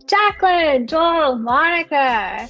Jaclyn, Joel, Monica,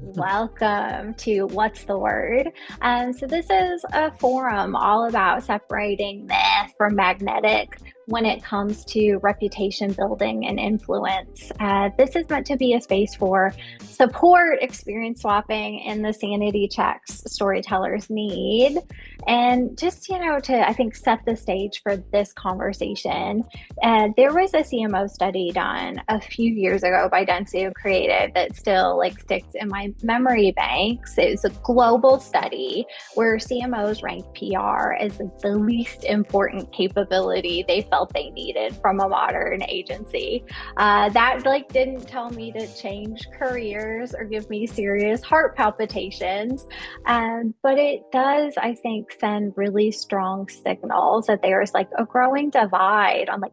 welcome to What's the Word? So, this is a forum all about separating myth from magnetic when it comes to reputation building and influence. This is meant to be a space for support, experience swapping, and the sanity checks storytellers need. And just, to, I think, set the stage for this conversation, there was a CMO study done a few years ago by Dentsu Creative that still like sticks in my memory banks. It was a global study where CMOs ranked PR as like, the least important capability they felt they needed from a modern agency. That like didn't tell me to change careers or give me serious heart palpitations, but it does, I think, send really strong signals that there's like a growing divide on like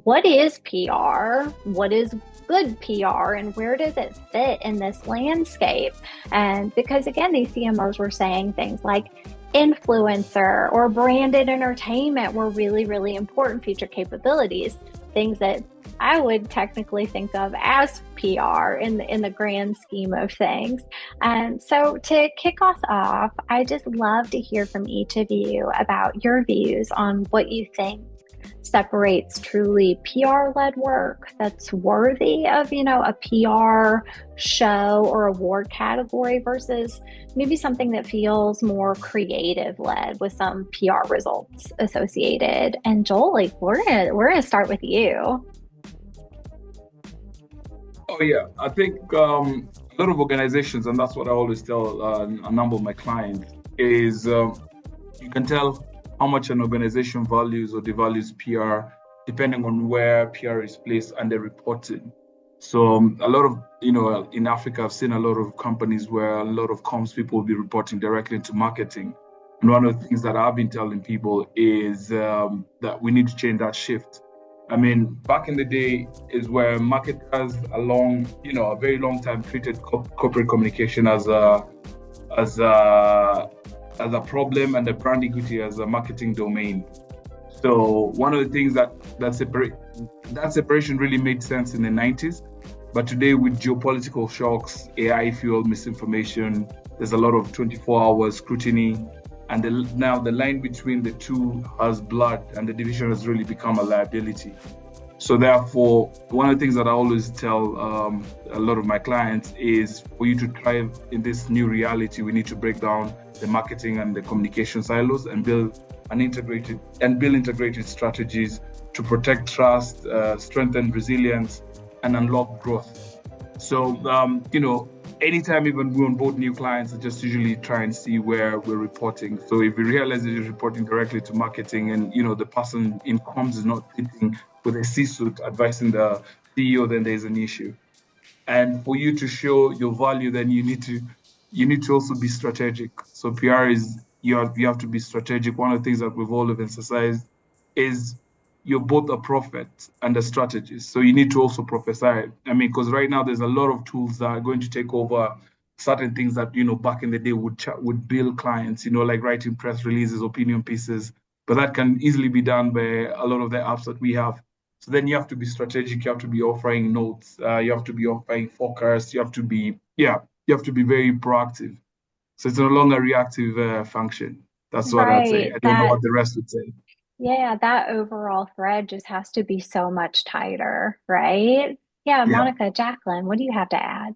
what is PR? What is good PR? And where does it fit in this landscape? And because again, these CMOs were saying things like influencer or branded entertainment were really, really important future capabilities, things that I would technically think of as PR in the grand scheme of things. And so to kick us off, I just love to hear from each of you about your views on what you think separates truly PR-led work that's worthy of, a PR show or award category versus maybe something that feels more creative-led with some PR results associated. And Joel, like we're gonna start with you. Oh yeah, I think a lot of organizations, and that's what I always tell a number of my clients, is you can tell how much an organization values or devalues PR depending on where PR is placed and the reporting. So a lot of, in Africa, I've seen a lot of companies where a lot of comms people will be reporting directly into marketing. And one of the things that I've been telling people is that we need to change that shift. I mean, back in the day is where marketers a very long time treated corporate communication as as a a problem and the brand equity as a marketing domain. So one of the things that separation really made sense in the 90s. But today with geopolitical shocks, AI fueled misinformation, there's a lot of 24-hour scrutiny. And now the line between the two has blurred and the division has really become a liability. So therefore, one of the things that I always tell a lot of my clients is for you to thrive in this new reality, we need to break down the marketing and the communication silos and build integrated strategies to protect trust, strengthen resilience, and unlock growth. So, anytime even we onboard new clients, I just usually try and see where we're reporting. So if we realize that you're reporting directly to marketing and, the person in comms is not sitting with a C-suite advising the CEO, then there's an issue. And for you to show your value, then you need to also be strategic. So PR is, you have to be strategic. One of the things that we've all emphasized is you're both a prophet and a strategist. So you need to also prophesy. I mean, because right now there's a lot of tools that are going to take over certain things that, back in the day would bill clients, like writing press releases, opinion pieces, but that can easily be done by a lot of the apps that we have. So then you have to be strategic. You have to be offering notes. You have to be offering forecasts. You have to be very proactive. So it's no longer a reactive function. That's what I'd say. Right. I don't know what the rest would say. Yeah, that overall thread just has to be so much tighter, right? Yeah, Yeah. Monica, Jaclyn, what do you have to add?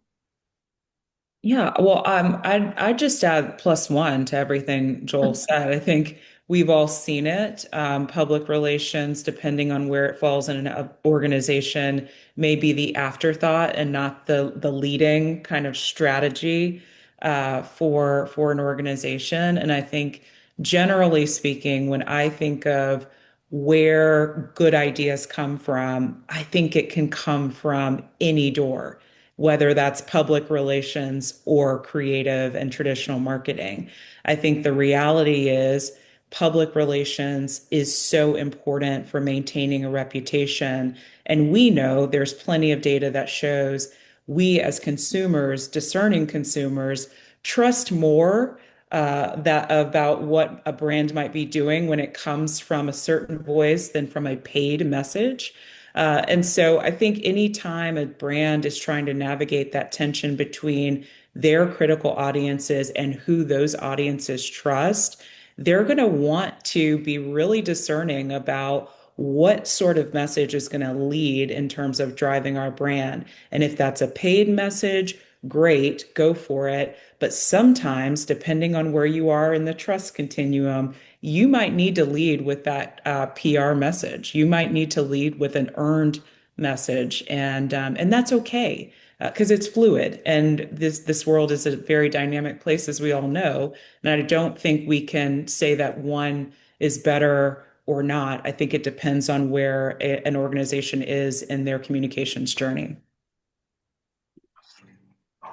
Yeah, well, I just add plus one to everything Joel said. I think we've all seen it. Public relations, depending on where it falls in an organization, may be the afterthought and not the leading kind of strategy for an organization. And I think generally speaking, when I think of where good ideas come from, I think it can come from any door, whether that's public relations or creative and traditional marketing. I think the reality is public relations is so important for maintaining a reputation. And we know there's plenty of data that shows we as consumers, discerning consumers, trust more that about what a brand might be doing when it comes from a certain voice than from a paid message. And so I think anytime a brand is trying to navigate that tension between their critical audiences and who those audiences trust, they're going to want to be really discerning about what sort of message is going to lead in terms of driving our brand. And if that's a paid message, great, go for it. But sometimes, depending on where you are in the trust continuum, you might need to lead with that PR message. You might need to lead with an earned message, and that's okay because it's fluid, and this world is a very dynamic place, as we all know. And I don't think we can say that one is better or not. I think it depends on where an organization is in their communications journey.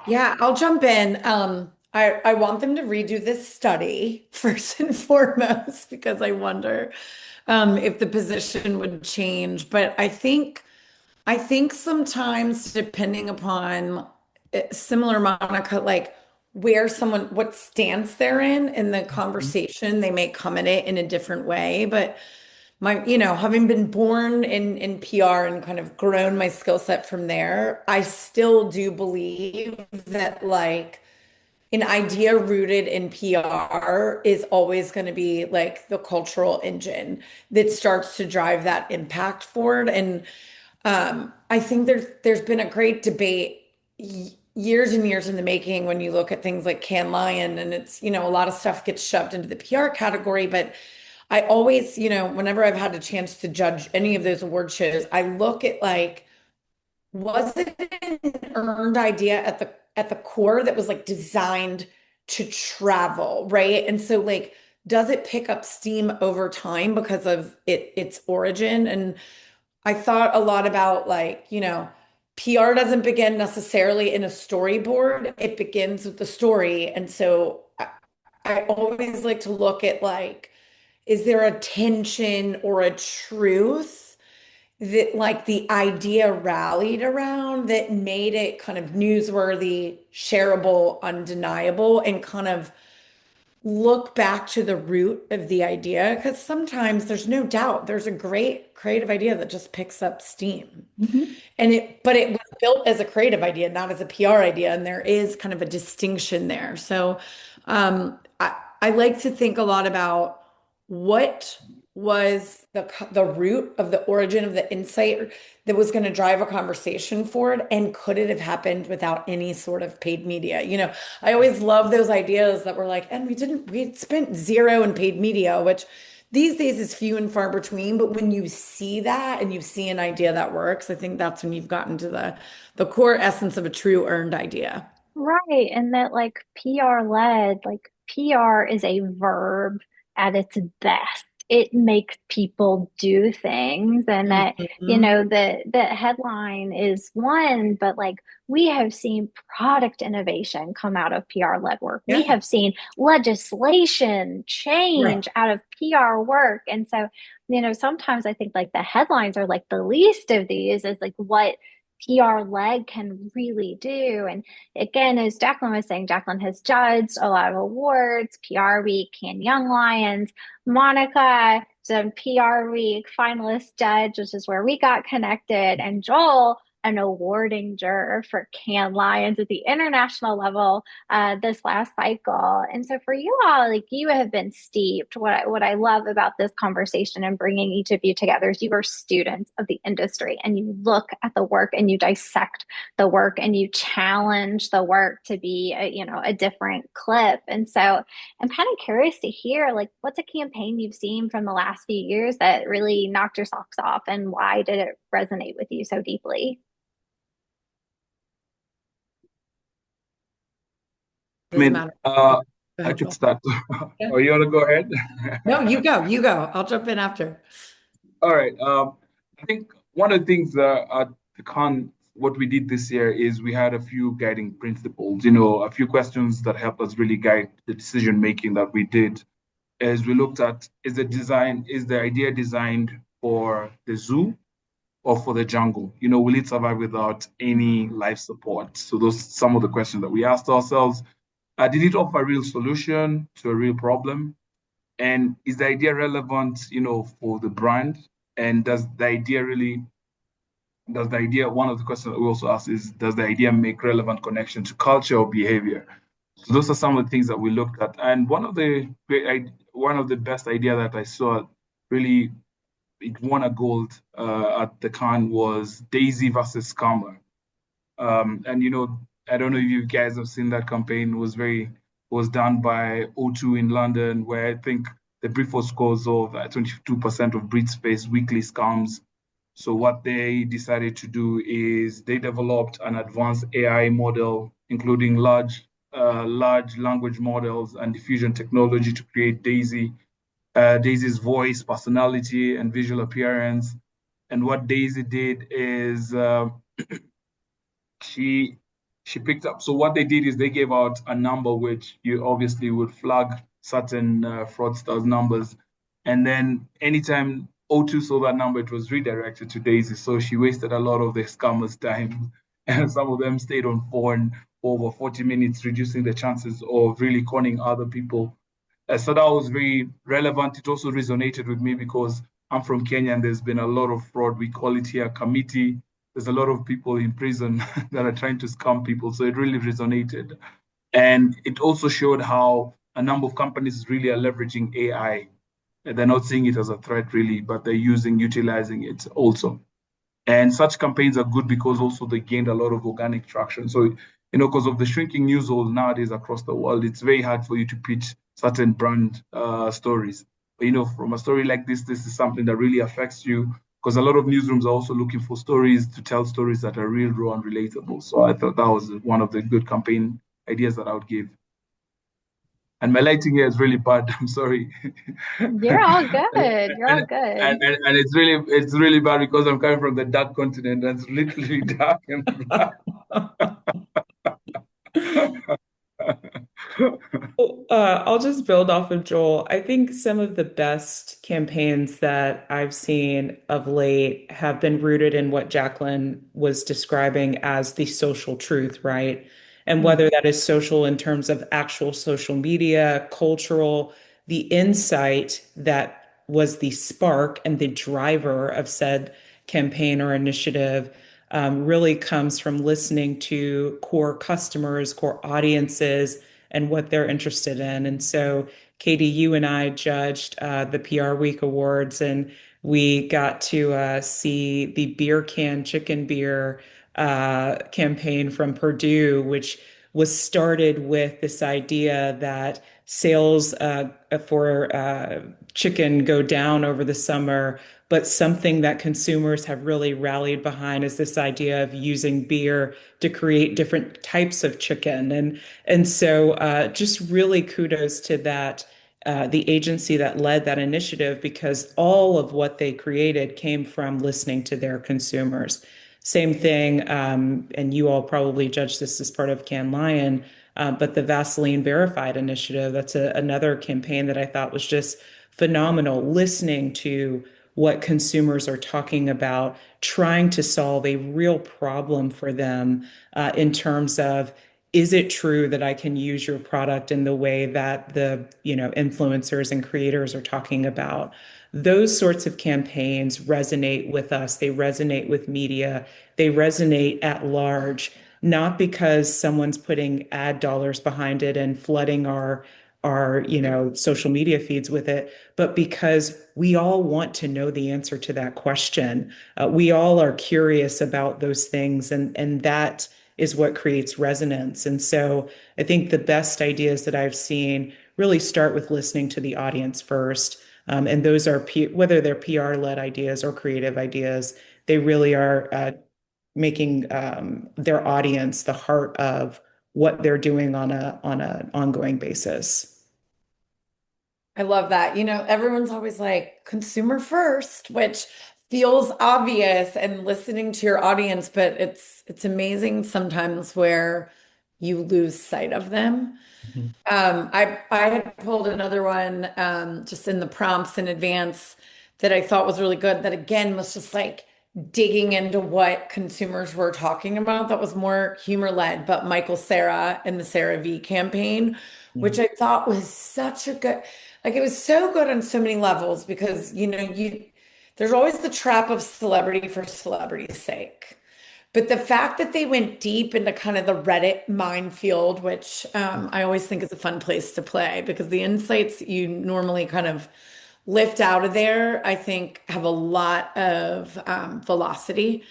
Yeah, I'll jump in. I want them to redo this study first and foremost because I wonder if the position would change. But I think sometimes depending upon similar, Monica, like where someone what stance they're in the conversation, they may come at it in a different way. But having been born in PR and kind of grown my skill set from there, I still do believe that like an idea rooted in PR is always going to be like the cultural engine that starts to drive that impact forward. And I think there's been a great debate years and years in the making when you look at things like Cannes Lion, and it's, a lot of stuff gets shoved into the PR category, but I always, whenever I've had a chance to judge any of those award shows, I look at like, was it an earned idea at the core that was like designed to travel, right? And so like, does it pick up steam over time because of its origin? And I thought a lot about like, PR doesn't begin necessarily in a storyboard. It begins with the story. And so I always like to look at like, is there a tension or a truth that like the idea rallied around that made it kind of newsworthy, shareable, undeniable, and kind of look back to the root of the idea? Because sometimes there's no doubt there's a great creative idea that just picks up steam. Mhm. But it was built as a creative idea, not as a PR idea, and there is kind of a distinction there. So I like to think a lot about what was the root of the origin of the insight that was going to drive a conversation forward, and could it have happened without any sort of paid media? I always love those ideas that were like, and we spent zero in paid media, which these days is few and far between. But when you see that and you see an idea that works, I think that's when you've gotten to the core essence of a true earned idea. Right. And that like PR led, like PR is a verb at its best. It makes people do things, and that, Mhm. the headline is one, but like we have seen product innovation come out of PR led work. We Yeah. have seen legislation Right. change out of PR work. And so, sometimes I think like the headlines are like the least of these is like what PR led can really do. And again, as Jaclyn was saying, Jaclyn has judged a lot of awards, PR-Week, Cannes Young Lions. Monica, the PR-Week finalist judge, which is where we got connected, and Joel, an awarding juror for Cannes Lions at the international level this last cycle. And so for you all, like you have been steeped. What I love about this conversation and bringing each of you together is you are students of the industry, and you look at the work and you dissect the work and you challenge the work to be a different clip. And so I'm kind of curious to hear like what's a campaign you've seen from the last few years that really knocked your socks off, and why did it resonate with you so deeply? I Doesn't mean, matter. Go I ahead, could Joel. start. Yeah. Or you want to go ahead? No, you go. You go. I'll jump in after. All right. I think one of the things that at the con, what we did this year is we had a few guiding principles, a few questions that helped us really guide the decision making that we did. As we looked at, is the idea designed for the zoo or for the jungle? Will it survive without any life support? So those some of the questions that we asked ourselves. Did it offer a real solution to a real problem? And is the idea relevant, for the brand? And does the idea really does the idea, one of the questions we also ask is, does the idea make relevant connection to culture or behavior? So those are some of the things that we looked at. And one of the best idea that I saw really, it won a gold at the Cannes, was Daisy versus Scammer. And I don't know if you guys have seen that campaign. Was done by O2 in London, where I think the brief was scores of 22% of Brits face weekly scams. So what they decided to do is they developed an advanced AI model, including large language models and diffusion technology, to create Daisy's voice, personality, and visual appearance. And what Daisy did is she picked up. So what they did is they gave out a number which you obviously would flag certain fraudsters' numbers, and then anytime O2 saw that number, it was redirected to Daisy. So she wasted a lot of the scammers' time, and some of them stayed on phone for over 40 minutes, reducing the chances of really conning other people. So that was very relevant. It also resonated with me because I'm from Kenya and there's been a lot of fraud. We call it here committee. There's a lot of people in prison that are trying to scam people. So it really resonated. And it also showed how a number of companies really are leveraging AI. They're not seeing it as a threat really, but they're utilizing it also. And such campaigns are good because also they gained a lot of organic traction. So, because of the shrinking news hole nowadays across the world, it's very hard for you to pitch certain brand stories. But, from a story like this is something that really affects you, because a lot of newsrooms are also looking for stories to tell stories that are real, raw, and relatable. So I thought that was one of the good campaign ideas that I would give. And my lighting here is really bad. I'm sorry. You're all good. You're all good. And it's really bad because I'm coming from the dark continent and it's literally dark and black. I'll just build off of Joel. I think some of the best campaigns that I've seen of late have been rooted in what Jaclyn was describing as the social truth, right? And whether that is social in terms of actual social media, cultural, the insight that was the spark and the driver of said campaign or initiative really comes from listening to core customers, core audiences, and what they're interested in. And so, Katie, you and I judged the PR Week Awards, and we got to see the beer can chicken beer campaign from Purdue, which was started with this idea that sales for chicken go down over the summer, but something that consumers have really rallied behind is this idea of using beer to create different types of chicken. And so just really kudos to that, the agency that led that initiative, because all of what they created came from listening to their consumers. Same thing, and you all probably judged this as part of Cannes Lion, but the Vaseline Verified initiative, that's another campaign that I thought was just phenomenal, listening to what consumers are talking about, trying to solve a real problem for them in terms of, is it true that I can use your product in the way that the influencers and creators are talking about? Those sorts of campaigns resonate with us. They resonate with media. They resonate at large, not because someone's putting ad dollars behind it and flooding our social media feeds with it, but because we all want to know the answer to that question. We all are curious about those things, and that is what creates resonance. And so I think the best ideas that I've seen really start with listening to the audience first. And those are, whether they're PR-led ideas or creative ideas, they really are making their audience the heart of what they're doing on an ongoing basis. I love that. Everyone's always like consumer first, which feels obvious and listening to your audience, but it's amazing sometimes where you lose sight of them. I had pulled another one just in the prompts in advance that I thought was really good, that again was just like digging into what consumers were talking about, that was more humor led, but Michael Cera and the CeraVe campaign, which I thought was such a good, like it was so good on so many levels because there's always the trap of celebrity for celebrity's sake. But the fact that they went deep into kind of the Reddit minefield, which I always think is a fun place to play because the insights you normally kind of lift out of there, I think, have a lot of velocity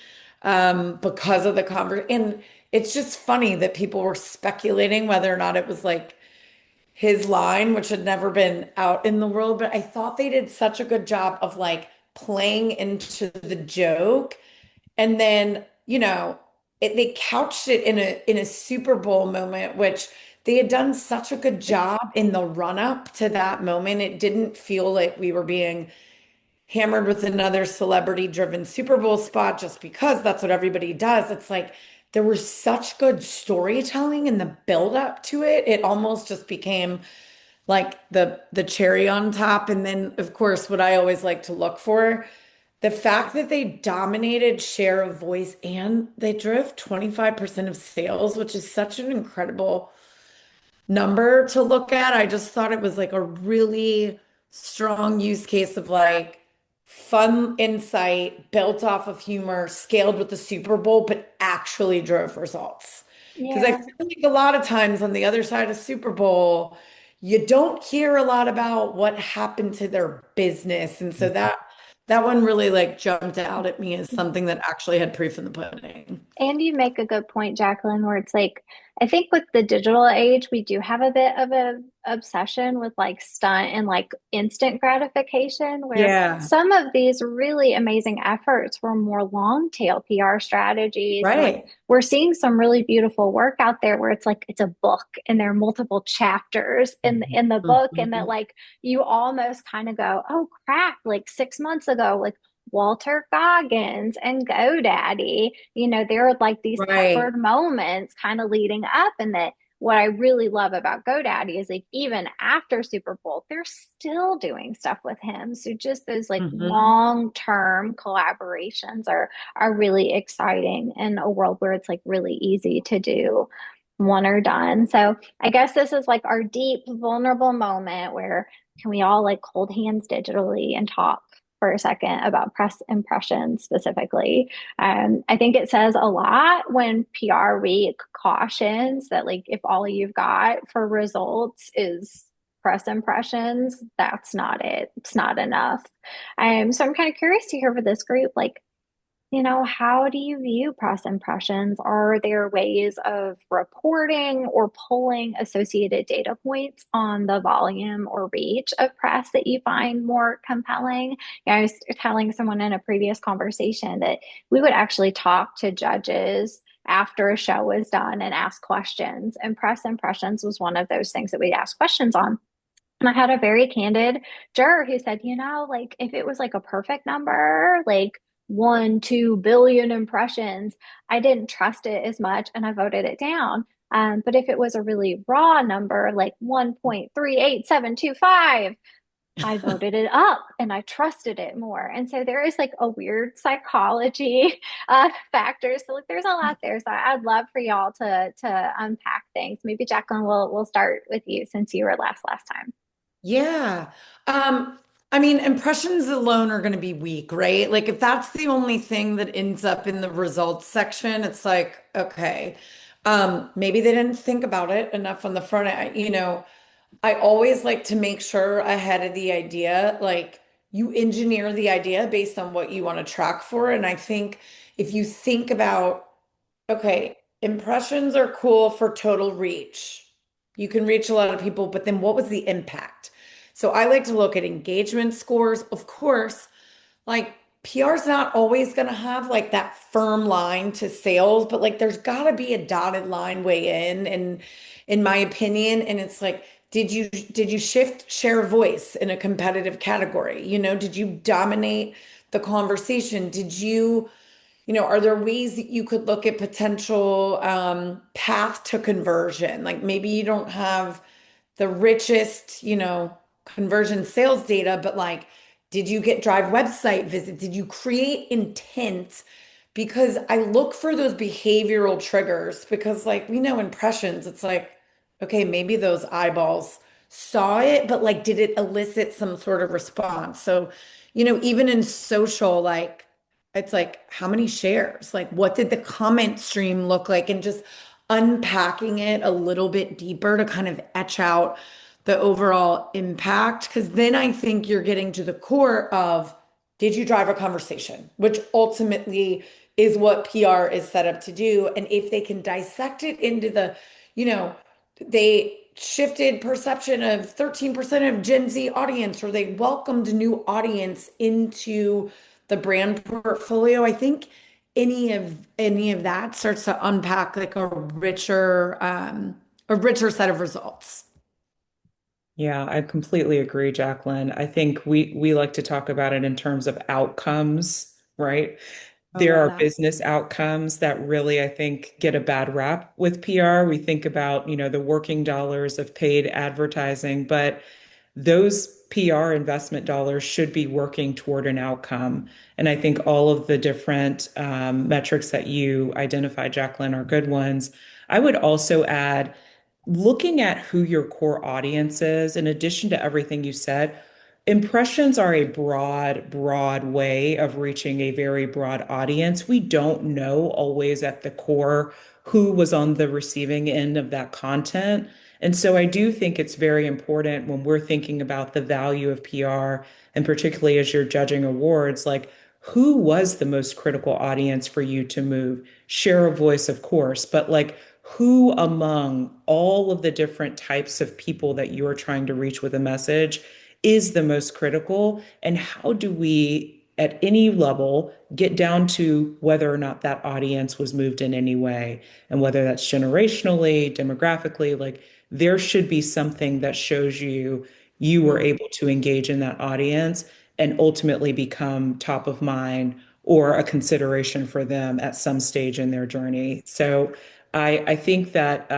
because of the conversation. And it's just funny that people were speculating whether or not it was like his line, which had never been out in the world. But I thought they did such a good job of like playing into the joke. And then, they couched it in a Super Bowl moment, which they had done such a good job in the run up to that moment. It didn't feel like we were being hammered with another celebrity driven Super Bowl spot just because that's what everybody does. It's like there was such good storytelling in the build up to it. It almost just became like the cherry on top. And then of course, what I always like to look for, the fact that they dominated share of voice and they drove 25% of sales, which is such an incredible number to look at. I just thought it was like a really strong use case of like fun insight built off of humor, scaled with the Super Bowl, but actually drove results. Because I Yeah. feel like a lot of times on the other side of Super Bowl, you don't hear a lot about what happened to their business. And so that one really like jumped out at me as something that actually had proof in the pudding. And you make a good point, Jaclyn, where it's like, I think with the digital age, we do have a bit of a obsession with like stunt and like instant gratification, where Yeah, some of these really amazing efforts were more long tail PR strategies. And like right. we're seeing some really beautiful work out there where it's like it's a book and there are multiple chapters in the book, and that Mhm. like you almost kind of go, oh crap, like 6 months ago, like Walter Goggins and GoDaddy, there are like these Right. peppered moments kind of leading up. And that what I really love about GoDaddy is like even after Super Bowl, they're still doing stuff with him. So just those like Mhm. long-term collaborations are really exciting in a world where it's like really easy to do one or done. So I guess this is like our deep, vulnerable moment where can we all like hold hands digitally and talk for a second about press impressions specifically. I think it says a lot when PR Week cautions that like if all you've got for results is press impressions, that's not it. It's not enough. So I'm kind of curious to hear for this group, like how do you view press impressions? Are there ways of reporting or pulling associated data points on the volume or reach of press that you find more compelling? I was telling someone in a previous conversation that we would actually talk to judges after a show was done and ask questions, and press impressions was one of those things that we'd ask questions on. And I had a very candid juror who said, like if it was like a perfect number, like 1, 2 billion impressions, I didn't trust it as much and I voted it down. But if it was a really raw number, like 1.38725, I voted it up and I trusted it more. And so there is like a weird psychology factor. So like there's a lot there. So I'd love for y'all to unpack things. Maybe Jaclyn, we'll start with you since you were last time. Yeah. I mean, impressions alone are going to be weak, right? Like if that's the only thing that ends up in the results section, it's like, okay, maybe they didn't think about it enough on the front end. I always like to make sure ahead of the idea, like you engineer the idea based on what you want to track for. And I think if you think about, okay, impressions are cool for total reach. You can reach a lot of people, but then what was the impact? So I like to look at engagement scores. Of course, like PR is not always going to have like that firm line to sales, but like there's got to be a dotted line way in in my opinion, and it's like did you shift share of voice in a competitive category? Did you dominate the conversation? Are there ways that you could look at potential path to conversion? Like maybe you don't have the richest, conversion sales data, but like, did you get drive website visit? Did you create intent? Because I look for those behavioral triggers because like we know impressions, it's like, okay, maybe those eyeballs saw it, but like, did it elicit some sort of response? So, you know, even in social, like, it's like, how many shares? Like, what did the comment stream look like? And just unpacking it a little bit deeper to kind of etch out the overall impact. Because then I think you're getting to the core of, did you drive a conversation? Which ultimately is what PR is set up to do. And if they can dissect it into the, you know, they shifted perception of 13% of Gen Z audience, or they welcomed a new audience into the brand portfolio. I think any of that starts to unpack like a richer set of results. Yeah, I completely agree, Jaclyn. I think we like to talk about it in terms of outcomes, right? I There love are that. business outcomes that really, I think, get a bad rap with PR. We think about, the working dollars of paid advertising, but those PR investment dollars should be working toward an outcome. And I think all of the different metrics that you identified, Jaclyn, are good ones. I would also add, looking at who your core audience is, in addition to everything you said, impressions are a broad, broad way of reaching a very broad audience. We don't know always at the core who was on the receiving end of that content. And so I do think it's very important when we're thinking about the value of PR, and particularly as you're judging awards, like who was the most critical audience for you to move? Share a voice, of course, but like who among all of the different types of people that you are trying to reach with a message is the most critical? And how do we, at any level, get down to whether or not that audience was moved in any way? And whether that's generationally, demographically, like there should be something that shows you were able to engage in that audience and ultimately become top of mind or a consideration for them at some stage in their journey. So I think that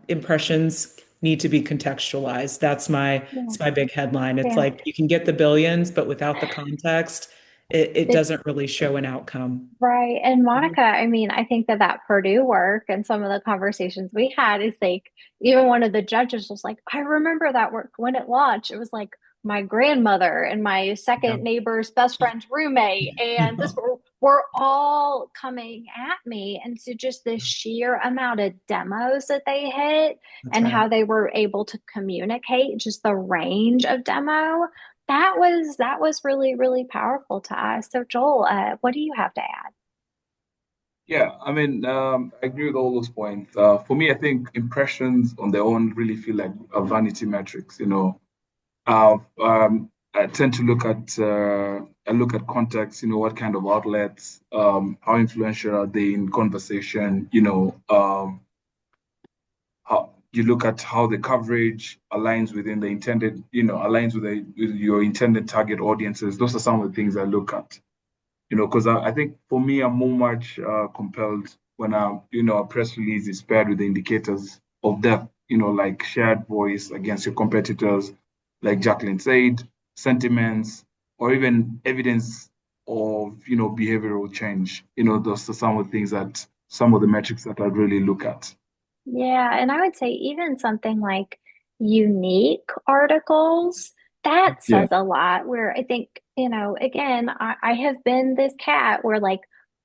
impressions need to be contextualized. Yeah. It's my big headline. It's Yeah. like you can get the billions, but without the context, it doesn't really show an outcome. Right. And Monica, I mean, I think that that Purdue work and some of the conversations we had is like, even one of the judges was like, I remember that work when it launched. It was like my grandmother and my Yeah. second neighbor's best friend's roommate. And this were all coming at me. And so just the sheer amount of demos that they hit That's and right. how they were able to communicate, just the range of demo that was really really powerful to us. So Joel, what do you have to add? Yeah, I mean, I agree with all those points. For me, I think impressions on their own really feel like vanity metrics. I tend to I look at context. What kind of outlets, how influential are they in conversation? How you look at how the coverage aligns within the intended, aligns with your intended target audiences. Those are some of the things I look at. Because I think for me, I'm more much compelled when a press release is paired with the indicators of depth, like shared voice against your competitors, like Jacqueline said, sentiments, or even evidence of, behavioral change. Those are some of the metrics that I really look at. Yeah, and I would say even something like unique articles, that Yeah, says a lot. Where I think, again, I have been this cat where, like,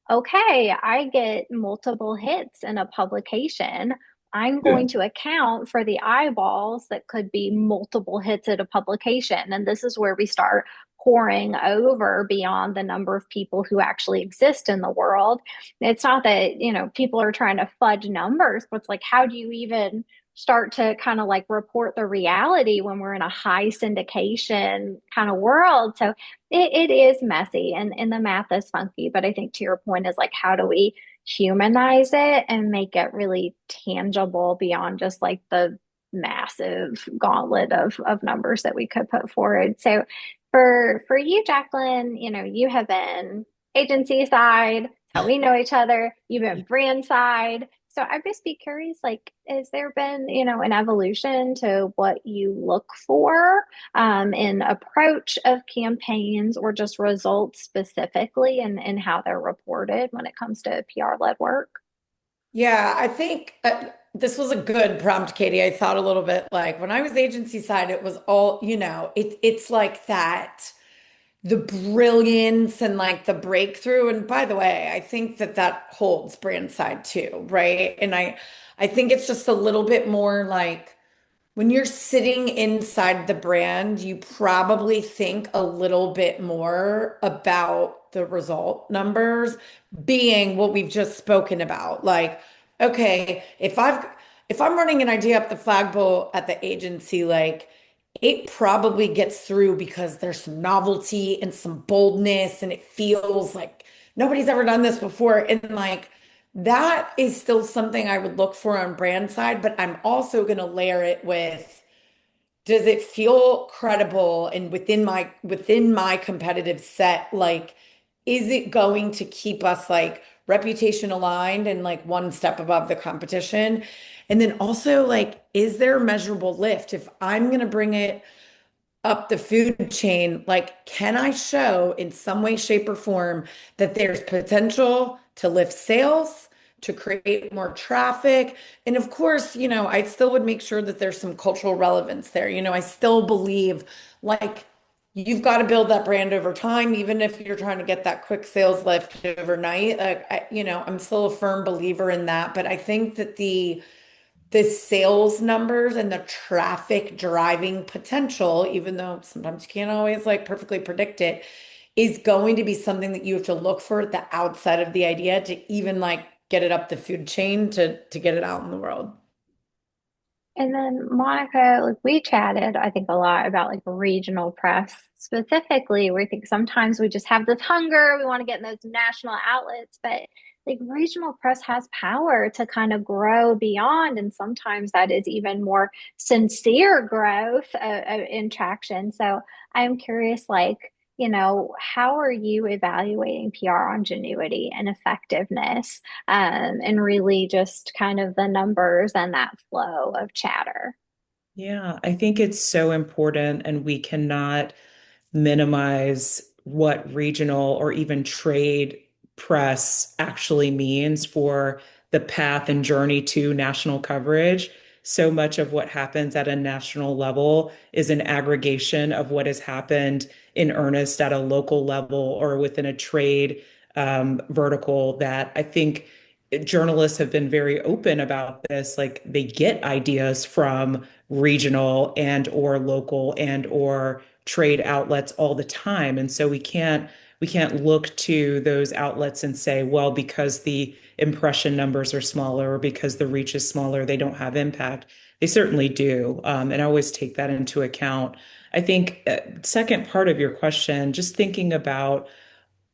okay, I get multiple hits in a publication. I'm yeah, going to account for the eyeballs that could be multiple hits at a publication. And this is where we start pouring over beyond the number of people who actually exist in the world. It's not that, people are trying to fudge numbers, but it's like, how do you even start to kind of like report the reality when we're in a high syndication kind of world? So it is messy and the math is funky. But I think to your point is like, how do we humanize it and make it really tangible beyond just like the massive gauntlet of numbers that we could put forward? So for you, Jaclyn, you have been agency side, how we know each other. You've been brand side. So I'd just be curious, like, has there been, an evolution to what you look for in approach of campaigns or just results specifically and how they're reported when it comes to PR-led work? Yeah, I think this was a good prompt, Katie. I thought a little bit like when I was agency side, it was all, it's like that, the brilliance and like the breakthrough. And by the way, I think that that holds brand side too, right? And I think it's just a little bit more like when you're sitting inside the brand, you probably think a little bit more about the result numbers being what we've just spoken about. Like, okay, if I'm running an idea up the flagpole at the agency, like it probably gets through because there's some novelty and some boldness and it feels like nobody's ever done this before. And like that is still something I would look for on brand side, but I'm also going to layer it with, does it feel credible and within my competitive set? Like, is it going to keep us like reputation aligned and like one step above the competition? And then also like, is there a measurable lift? If I'm going to bring it up the food chain, like, can I show in some way, shape, or form that there's potential to lift sales, to create more traffic? And of course, I still would make sure that there's some cultural relevance there. I still believe like you've got to build that brand over time, even if you're trying to get that quick sales lift overnight. I'm still a firm believer in that, but I think that the sales numbers and the traffic driving potential, even though sometimes you can't always like perfectly predict it, is going to be something that you have to look for at the outside of the idea to even like get it up the food chain to get it out in the world. And then Monica, like we chatted, I think a lot about like regional press specifically. We think sometimes we just have this hunger, we want to get in those national outlets, but like regional press has power to kind of grow beyond, and sometimes that is even more sincere growth in traction. So I'm curious, like, how are you evaluating PR ingenuity and effectiveness? And really just kind of the numbers and that flow of chatter. Yeah, I think it's so important, and we cannot minimize what regional or even trade press actually means for the path and journey to national coverage. So much of what happens at a national level is an aggregation of what has happened in earnest at a local level or within a trade vertical that I think journalists have been very open about this. Like they get ideas from regional and or local and or trade outlets all the time. And so we can't look to those outlets and say, well, because the impression numbers are smaller or because the reach is smaller, they don't have impact. They certainly do. And I always take that into account. I think second part of your question, just thinking about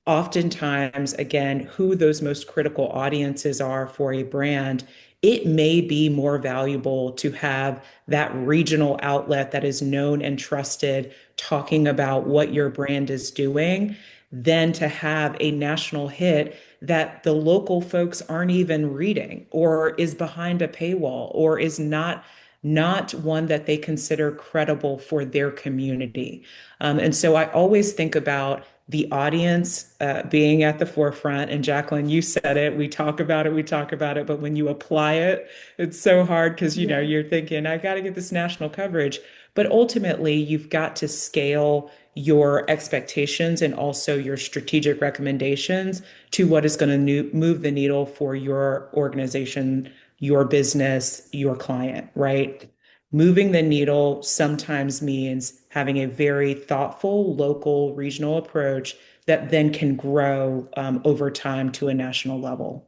oftentimes, again, who those most critical audiences are for a brand, it may be more valuable to have that regional outlet that is known and trusted talking about what your brand is doing than to have a national hit that the local folks aren't even reading or is behind a paywall or is not one that they consider credible for their community. And so I always think about the audience being at the forefront. And Jaclyn, you said it. We talk about it. We talk about it. But when you apply it, it's so hard because Yeah. you're thinking, I got to get this national coverage. But ultimately, you've got to scale your expectations and also your strategic recommendations to what is going to move the needle for your organization, your business, your client, right? Moving the needle sometimes means having a very thoughtful, local, regional approach that then can grow over time to a national level.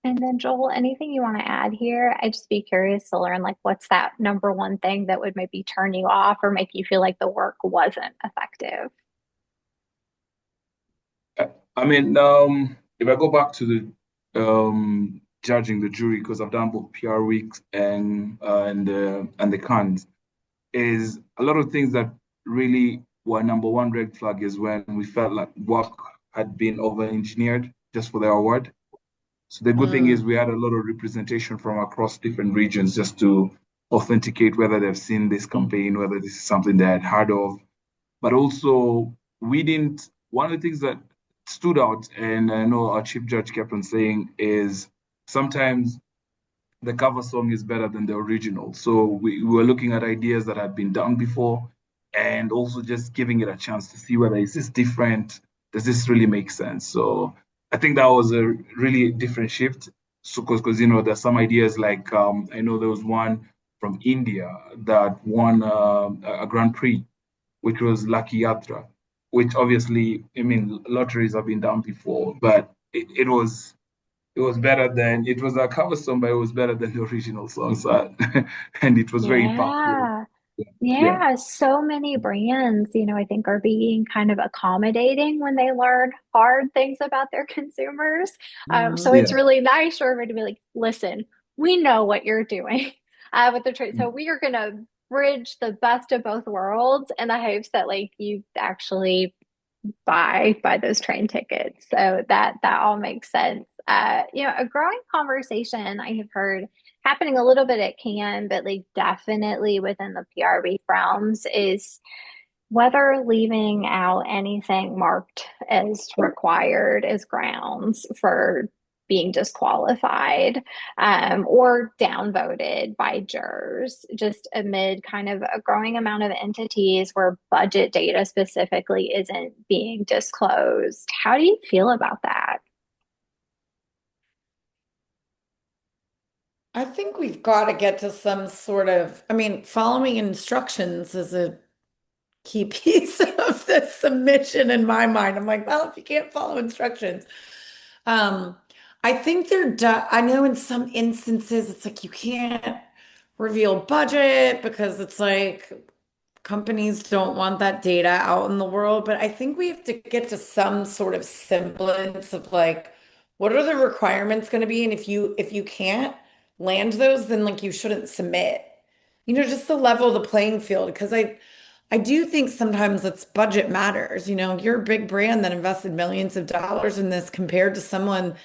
And then Joel, anything you want to add here? I'd just be curious to learn like what's that number one thing that would maybe turn you off or make you feel like the work wasn't effective? I mean, if I go back to the judging the jury, because I've done both PR weeks and the Cannes, is a lot of things that really were number one red flag is when we felt like work had been over-engineered just for the award. So the good thing is Mm. we had a lot of representation from across different regions just to authenticate whether they've seen this campaign, whether this is something they had heard of. But also, we didn't, one of the things that stood out, and I know our chief judge kept on saying, is sometimes the cover song is better than the original. So we were looking at ideas that had been done before and also just giving it a chance to see whether is this different? Does this really make sense? So I think that was a really different shift. So because there's some ideas like I know there was one from India that won a Grand Prix, which was Lucky Yatra, which obviously, I mean, lotteries have been done before, but it was better than it was a cover song, but it was better than the original song. So, and it was very impactful. Yeah. Yeah, Yeah, so many brands, I think are being kind of accommodating when they learn hard things about their consumers. So Mhm. it's yeah, really nice for everybody to be like, listen, we know what you're doing with the trade. So we are going to bridge the best of both worlds in the hopes that like you actually buy those train tickets. So that all makes sense. A growing conversation I have heard happening a little bit at Cannes, but like definitely within the PRB realms is whether leaving out anything marked as required as grounds for being disqualified or downvoted by jurors, just amid kind of a growing amount of entities where budget data specifically isn't being disclosed. How do you feel about that? I think we've got to get to some sort of, I mean, following instructions is a key piece of the submission in my mind. I'm like, well, if you can't follow instructions, um, I think they're done. I know in some instances it's like you can't reveal budget because it's like companies don't want that data out in the world, but I think we have to get to some sort of semblance of like, what are the requirements going to be? And if you can't land those, then like you shouldn't submit. Just the level of the playing field. Because I do think sometimes it's budget matters. You're a big brand that invested millions of dollars in this compared to someone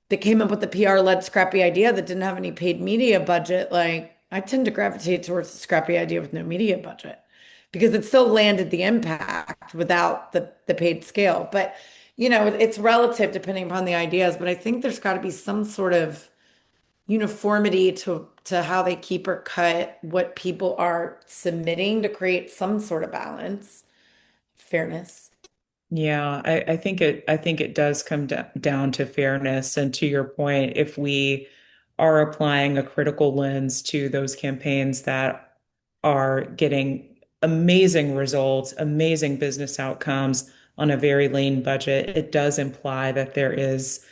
that came up with the PR-led scrappy idea that didn't have any paid media budget. Like I tend to gravitate towards the scrappy idea with no media budget because it still landed the impact without the paid scale. But it's relative depending upon the ideas. But I think there's got to be some sort of uniformity to how they keep or cut what people are submitting to create some sort of balance, fairness. Yeah, I think it does come down to fairness. And to your point, if we are applying a critical lens to those campaigns that are getting amazing results, amazing business outcomes on a very lean budget, it does imply that there is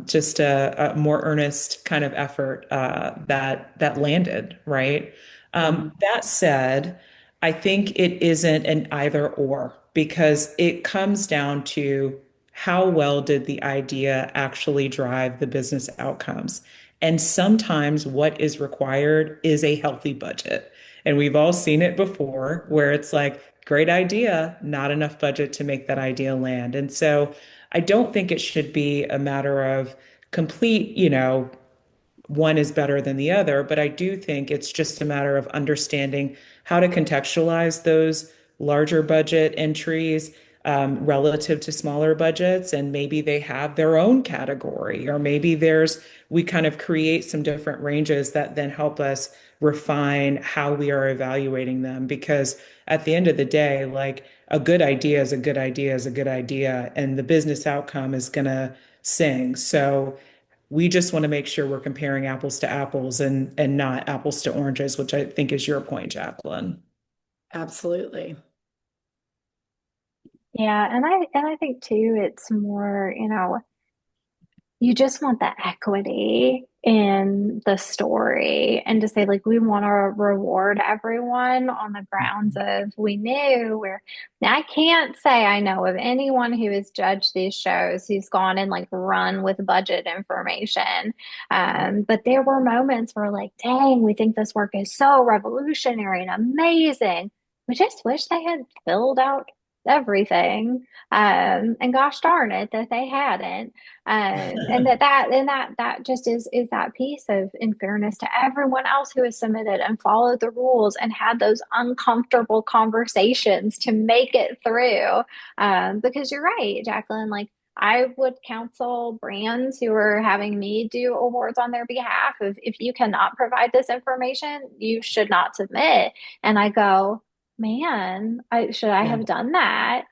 just a more earnest kind of effort that landed, right? Mhm. That said, I think it isn't an either or because it comes down to how well did the idea actually drive the business outcomes? And sometimes what is required is a healthy budget. And we've all seen it before where it's like, great idea, not enough budget to make that idea land. And so I don't think it should be a matter of complete, one is better than the other, but I do think it's just a matter of understanding how to contextualize those larger budget entries relative to smaller budgets. And maybe they have their own category, or maybe we kind of create some different ranges that then help us refine how we are evaluating them. Because at the end of the day, like a good idea is a good idea is a good idea, and the business outcome is going to sing. So, we just want to make sure we're comparing apples to apples and not apples to oranges, which I think is your point, Jaclyn. Absolutely. Yeah, and I think too, it's more, you just want the equity in the story and to say like we want to reward everyone on the grounds of we knew where now I can't say I know of anyone who has judged these shows who's gone and like run with budget information. But there were moments where like, dang, we think this work is so revolutionary and amazing. We just wish they had filled out everything. And gosh darn it that they hadn't. And that just is that piece of in fairness to everyone else who has submitted and followed the rules and had those uncomfortable conversations to make it through. Because you're right, Jaclyn, like I would counsel brands who are having me do awards on their behalf. If you cannot provide this information, you should not submit. And I go, man, should I Yeah. have done that?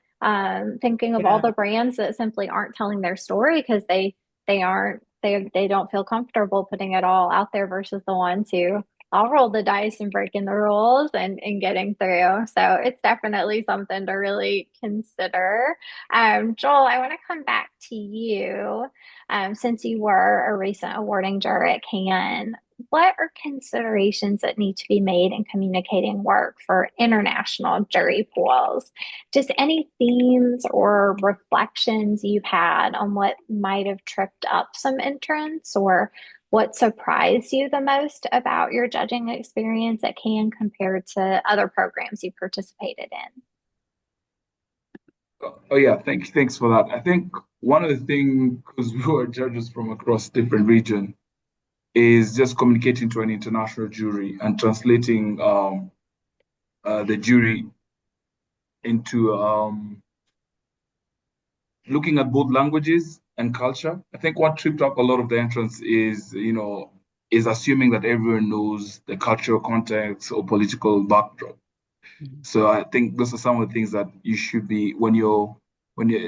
Thinking of all Yeah. the brands that simply aren't telling their story because they don't feel comfortable putting it all out there versus the ones who I'll roll the dice and breaking the rules and getting through. So it's definitely something to really consider. Joel, I want to come back to you. Since you were a recent awarding juror at Cannes, what are considerations that need to be made in communicating work for international jury pools? Just any themes or reflections you've had on what might have tripped up some entrants or what surprised you the most about your judging experience at Cannes compared to other programs you participated in? Oh yeah, thanks for that. I think one of the things, because we were judges from across different region, is just communicating to an international jury and translating the jury into looking at both languages and culture. I think what tripped up a lot of the entrance is assuming that everyone knows the cultural context or political backdrop. So I think those are some of the things that you should be when you're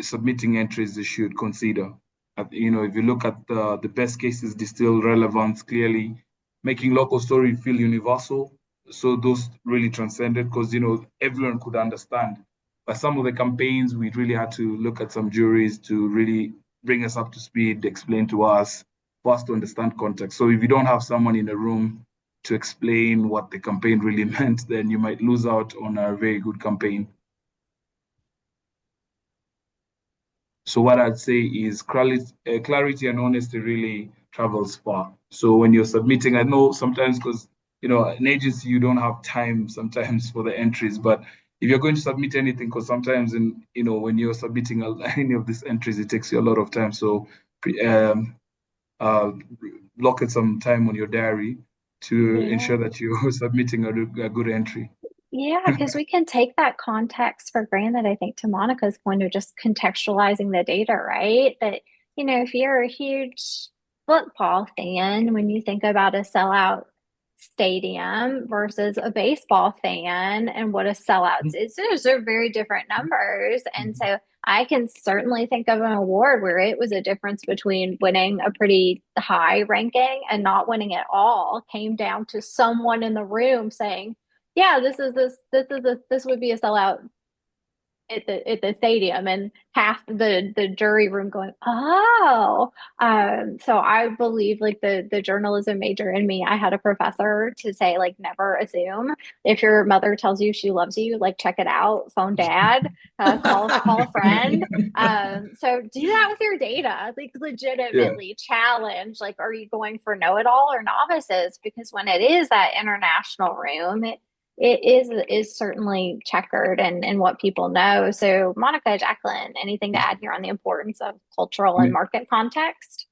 submitting entries, you should consider. If you look at the best cases, distill relevance clearly, making local story feel universal. So those really transcended because everyone could understand. But some of the campaigns, we really had to look at some juries to really bring us up to speed, explain to us, for us to understand context. So if you don't have someone in a room to explain what the campaign really meant, then you might lose out on a very good campaign. So what I'd say is clarity and honesty really travels far. So when you're submitting, I know sometimes because an agency you don't have time sometimes for the entries, but if you're going to submit anything, because sometimes when you're submitting any of these entries, it takes you a lot of time. So uh, block it some time on your diary to Yeah. ensure that you're submitting a good entry. Yeah, because we can take that context for granted, I think, to Monica's point of just contextualizing the data, right? That, if you're a huge football fan, when you think about a sellout stadium versus a baseball fan and what a sellout is, those are very different numbers. And so I can certainly think of an award where it was a difference between winning a pretty high ranking and not winning at all, came down to someone in the room saying, yeah, this would be a sellout at the stadium, and half the jury room going, oh. So I believe like the journalism major in me, I had a professor to say like never assume. If your mother tells you she loves you, like check it out, phone dad, call a friend. So do that with your data, like Yeah. legitimately challenge, like, are you going for know-it-all or novices? Because when it is that international room, it is certainly checkered and what people know. So, Monica, Jaclyn, anything to add here on the importance of cultural and market context?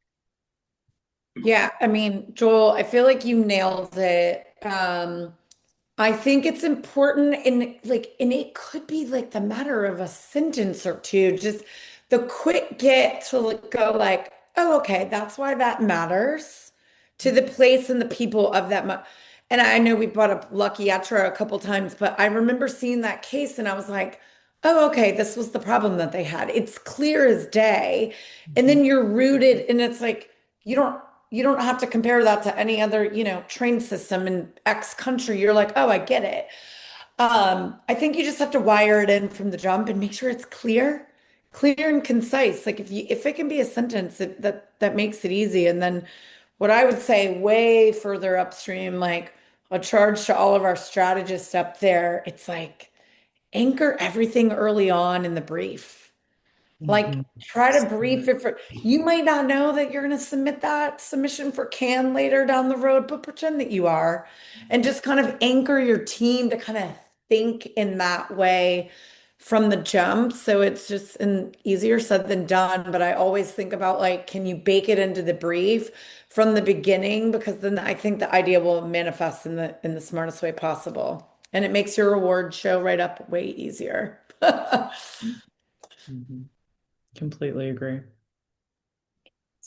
Yeah, I mean, Joel, I feel like you nailed it. I think it's important and it could be like the matter of a sentence or two, just the quick get to go like, oh, okay, that's why that matters to the place and the people of that. And I know we brought up Lucky Etra a couple times, but I remember seeing that case and I was like, oh, okay, this was the problem that they had. It's clear as day. And then you're rooted, and it's like, you don't you don't have to compare that to any other, train system in X country. You're like, oh, I get it. I think you just have to wire it in from the jump and make sure it's clear and concise. Like if it can be a sentence that makes it easy. And then what I would say way further upstream, like a charge to all of our strategists up there, it's like anchor everything early on in the brief. Like, Mhm. try to brief it for, you might not know that you're going to submit that submission for Can later down the road, but pretend that you are. And just kind of anchor your team to kind of think in that way from the jump. So it's just an easier said than done. But I always think about like, can you bake it into the brief from the beginning? Because then I think the idea will manifest in the smartest way possible. And it makes your reward show right up way easier. Mhm. Completely agree.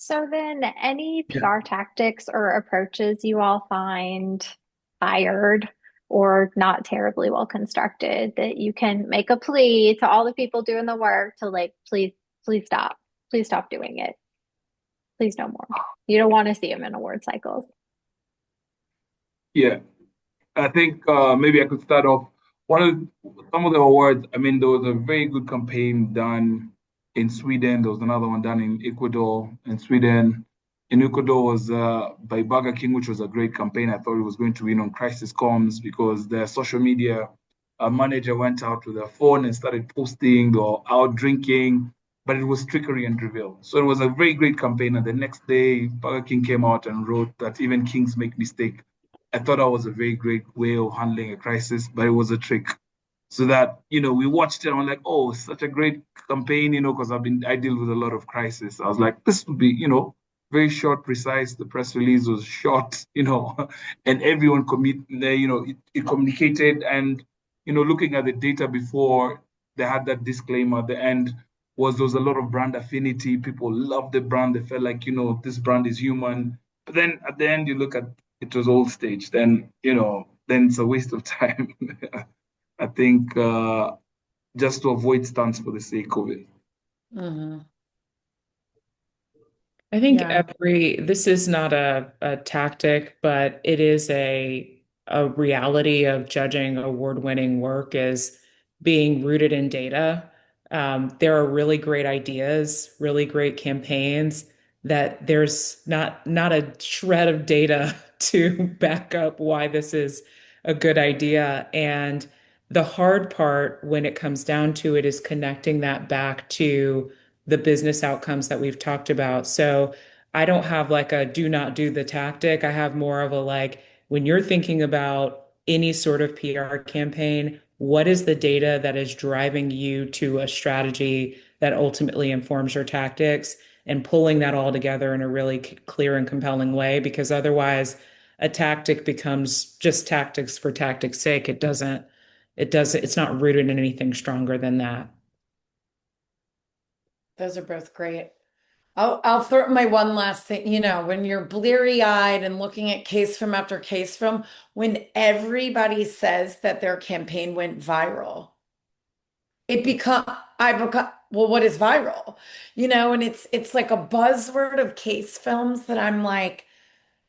So then, any Yeah. PR tactics or approaches you all find tired or not terribly well constructed that you can make a plea to all the people doing the work to like, please, please stop. Please stop doing it. Please no more. You don't want to see them in award cycles. Yeah. I think maybe I could start off one of some of the awards. I mean, there was a very good campaign done in Sweden. There was another one done in Ecuador and Sweden. In Ecuador was by Burger King, which was a great campaign. I thought it was going to win on crisis comms because their social media manager went out with their phone and started posting or out drinking, but it was trickery and reveal. So it was a very great campaign. And the next day, Burger King came out and wrote that even kings make mistakes. I thought that was a very great way of handling a crisis, but it was a trick. So that, we watched it and I'm like, oh, such a great campaign, because I deal with a lot of crisis. I was like, this would be, very short, precise. The press release was short, and everyone it communicated. And, looking at the data before they had that disclaimer at the end there was a lot of brand affinity. People loved the brand. They felt like, this brand is human. But then at the end, you look at it was all staged, then then it's a waste of time. I think just to avoid stunts for the sake of it. Mm-hmm. I think Yeah. this is not a tactic, but it is a reality of judging award-winning work is being rooted in data. There are really great ideas, really great campaigns that there's not a shred of data to back up why this is a good idea. And the hard part when it comes down to it is connecting that back to the business outcomes that we've talked about. So I don't have like a do not do the tactic. I have more of a like, when you're thinking about any sort of PR campaign, what is the data that is driving you to a strategy that ultimately informs your tactics, and pulling that all together in a really clear and compelling way? Because otherwise, a tactic becomes just tactics for tactics' sake. It's not rooted in anything stronger than that. Those are both great. I'll throw my one last thing. When you're bleary-eyed and looking at case film after case film, when everybody says that their campaign went viral, I become, well, what is viral? And it's like a buzzword of case films that I'm like,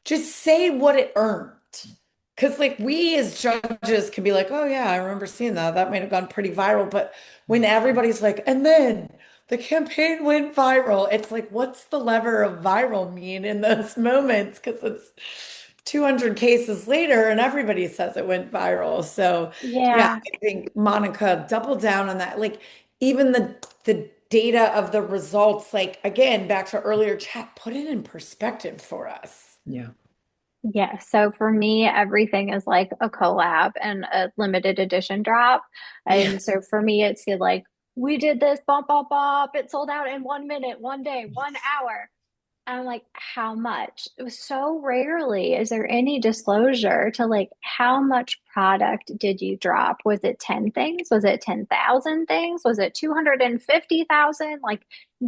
just say what it earned. Because, like, we as judges can be like, oh, yeah, I remember seeing that. That might have gone pretty viral. But when everybody's like, and then the campaign went viral, it's like, what's the lever of viral mean in those moments? Because it's 200 cases later and everybody says it went viral. So, yeah, Yeah. I think Monica doubled down on that. Like, even the data of the results, like, again, back to earlier chat, put it in perspective for us. Yeah. Yeah, so for me, everything is like a collab and a limited edition drop. Yeah. And so for me, it's like, we did this, bump, bump, bump. It sold out in 1 minute, 1 day, 1 hour. I'm like, how much? It was so rarely is there any disclosure to like how much product did you drop? Was it 10 things? Was it 10,000 things? Was it 250,000? Like,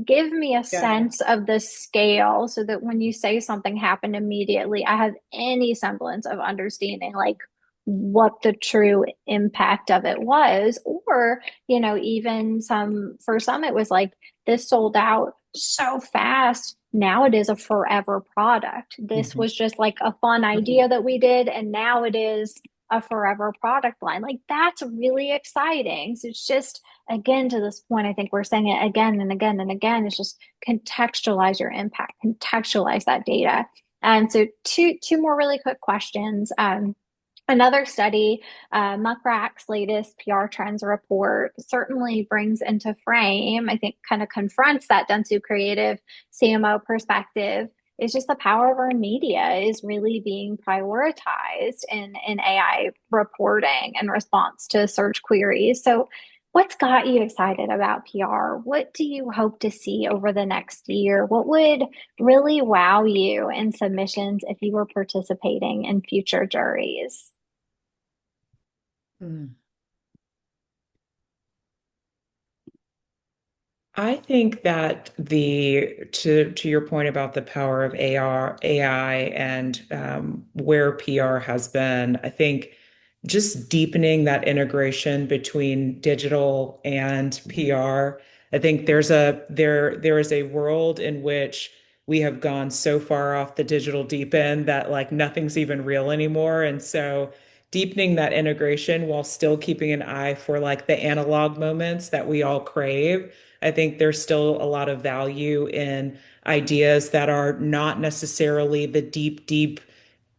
give me a Yeah. sense of the scale so that when you say something happened immediately, I have any semblance of understanding like what the true impact of it was. Or, even for some, it was like this sold out so fast. Now it is a forever product. This Mhm. was just like a fun idea that we did, and now it is a forever product line. Like that's really exciting. So it's just, again, to this point, I think we're saying it again and again and again. It's just contextualize your impact, contextualize that data. And so two more really quick questions. Another study, Muckrack's latest PR trends report, certainly brings into frame, I think, kind of confronts that Dentsu Creative CMO perspective. Is just the power of our media is really being prioritized in AI reporting in response to search queries. So, what's got you excited about PR? What do you hope to see over the next year? What would really wow you in submissions if you were participating in future juries? Mm. I think that to your point about the power of AR, AI and where PR has been, I think just deepening that integration between digital and PR. I think there is a world in which we have gone so far off the digital deep end that like nothing's even real anymore. And so deepening that integration while still keeping an eye for like the analog moments that we all crave. I think there's still a lot of value in ideas that are not necessarily the deep,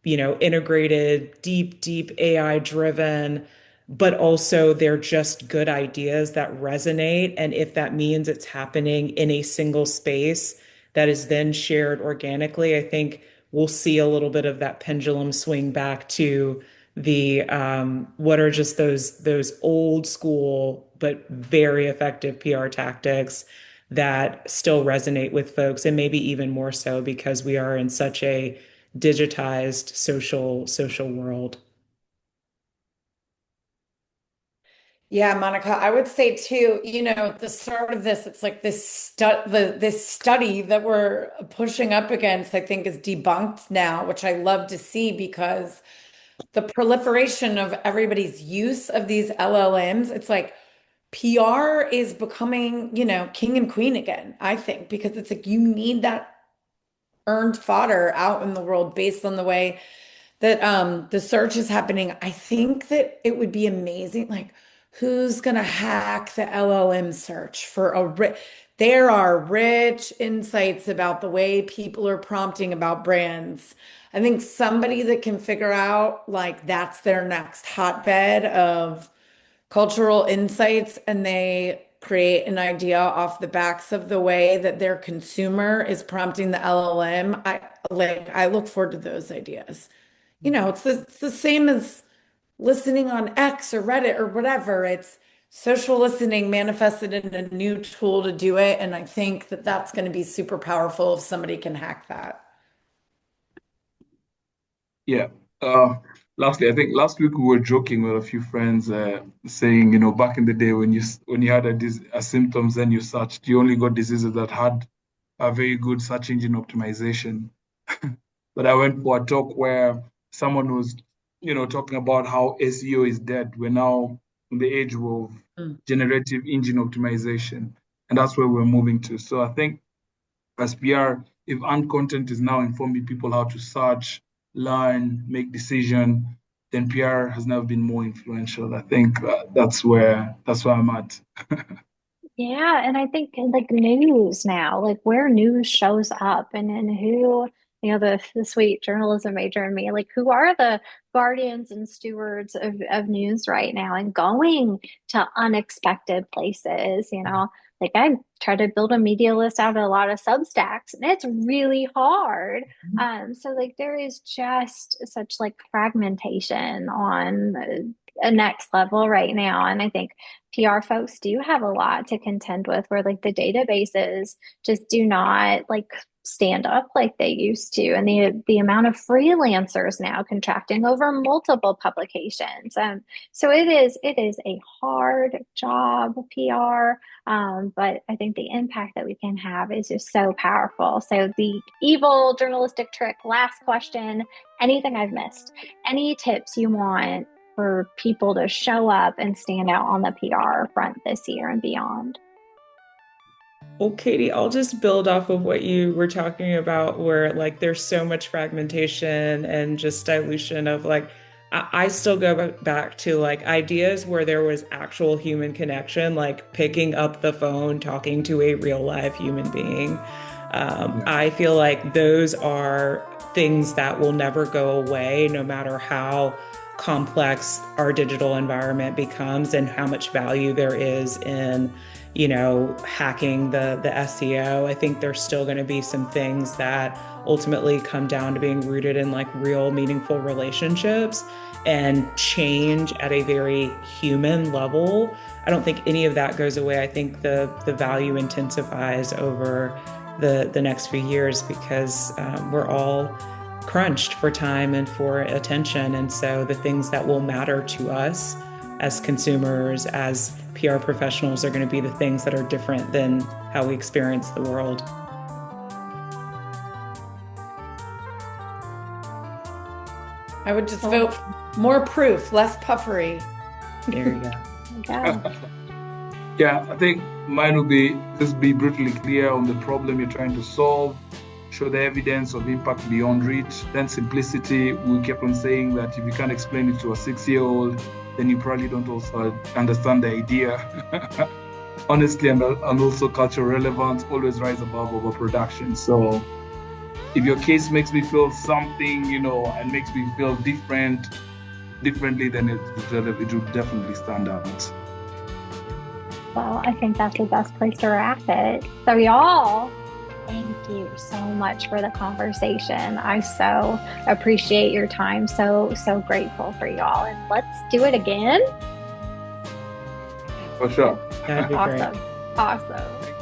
integrated, deep AI driven, but also they're just good ideas that resonate. And if that means it's happening in a single space that is then shared organically, I think we'll see a little bit of that pendulum swing back to the what are just those old school but very effective PR tactics that still resonate with folks, and maybe even more so because we are in such a digitized social world. Yeah, Monica, I would say too, at the start of this, it's like this study that we're pushing up against, I think is debunked now, which I love to see because the proliferation of everybody's use of these LLMs, it's like PR is becoming, king and queen again, I think, because it's like you need that earned fodder out in the world based on the way that the search is happening. I think that it would be amazing. Like, who's gonna hack the LLM search for there are rich insights about the way people are prompting about brands. I think somebody that can figure out like that's their next hotbed of cultural insights and they create an idea off the backs of the way that their consumer is prompting the LLM. I look forward to those ideas. It's the same as listening on X or Reddit or whatever. It's social listening manifested in a new tool to do it. And I think that that's going to be super powerful if somebody can hack that. Yeah. Uh, Lastly, I think last week we were joking with a few friends, saying, back in the day when you had a symptoms, then you searched, you only got diseases that had a very good search engine optimization. But I went for a talk where someone was, talking about how SEO is dead. We're now in the age of Mm. generative engine optimization, and that's where we're moving to. So I think as PR, if earned content is now informing people how to search, learn, make decision, then PR has never been more influential. I think that's where I'm at. Yeah, and I think like news now, like where news shows up and who, the sweet journalism major in me, like who are the guardians and stewards of news right now and going to unexpected places, Like I try to build a media list out of a lot of Substacks and it's really hard. So like there is just such like fragmentation on a next level right now. And I think PR folks do have a lot to contend with where like the databases just do not like stand up like they used to. And the amount of freelancers now contracting over multiple publications. So it is a hard job, PR. But I think the impact that we can have is just so powerful. So the evil journalistic trick, last question, anything I've missed, any tips you want for people to show up and stand out on the PR front this year and beyond? Well, Katie, I'll just build off of what you were talking about, where like there's so much fragmentation and just dilution of like, I still go back to like ideas where there was actual human connection, like picking up the phone, talking to a real live human being. Yeah. I feel like those are things that will never go away, no matter how complex our digital environment becomes and how much value there is in hacking the SEO. I think there's still going to be some things that ultimately come down to being rooted in like real meaningful relationships and change at a very human level. I don't think any of that goes away. I think the value intensifies over the next few years because we're all crunched for time and for attention. And so the things that will matter to us as consumers, as PR professionals, are going to be the things that are different than how we experience the world. I would just vote for more proof, less puffery. There you go. Yeah. Yeah, I think mine would be just be brutally clear on the problem you're trying to solve, show the evidence of impact beyond reach. Then simplicity, we kept on saying that if you can't explain it to a 6-year-old, then you probably don't also understand the idea. Honestly, and also cultural relevance, always rise above overproduction. So if your case makes me feel something, and makes me feel differently, then it will definitely stand out. Well, I think that's the best place to wrap it. So y'all, thank you so much for the conversation. I so appreciate your time. So grateful for y'all. And let's do it again. For sure. That'd be great. Awesome.